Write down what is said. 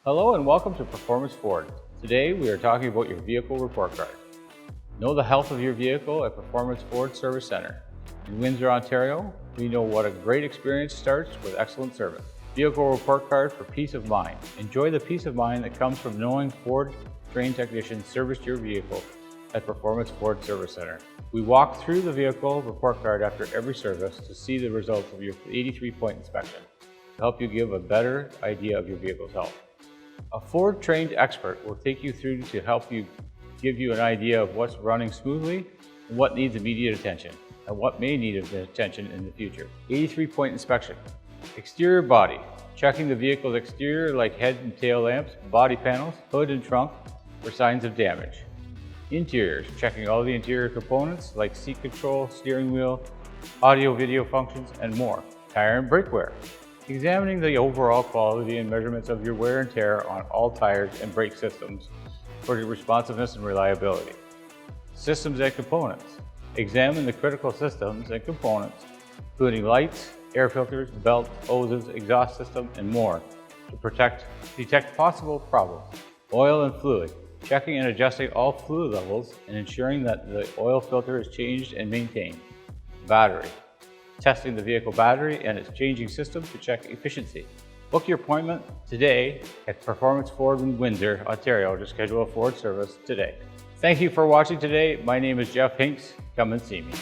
Hello and welcome to Performance Ford. Today we are talking about your vehicle report card. Know the health of your vehicle at Performance Ford Service Center. In Windsor, Ontario, we know what a great experience starts with excellent service. Vehicle report card for peace of mind. Enjoy the peace of mind that comes from knowing Ford trained technicians serviced your vehicle at Performance Ford Service Center. We walk through the vehicle report card after every service to see the results of your 83-point inspection to help you give a better idea of your vehicle's health. A Ford trained expert will take you through to help you give you an idea of what's running smoothly and what needs immediate attention and what may need attention in the future. 83-point inspection. Exterior body. Checking the vehicle's exterior like head and tail lamps, body panels, hood and trunk for signs of damage. Interiors. Checking all the interior components like seat control, steering wheel, audio video functions, and more. Tire and brake wear. Examining the overall quality and measurements of your wear and tear on all tires and brake systems for responsiveness and reliability. Systems and components. Examine the critical systems and components, including lights, air filters, belts, hoses, exhaust system, and more to detect possible problems. Oil and fluid. Checking and adjusting all fluid levels and ensuring that the oil filter is changed and maintained. Battery. Testing the vehicle battery and its changing system to check efficiency. Book your appointment today at Performance Ford in Windsor, Ontario to schedule a Ford service today. Thank you for watching today. My name is Jeff Hinks. Come and see me.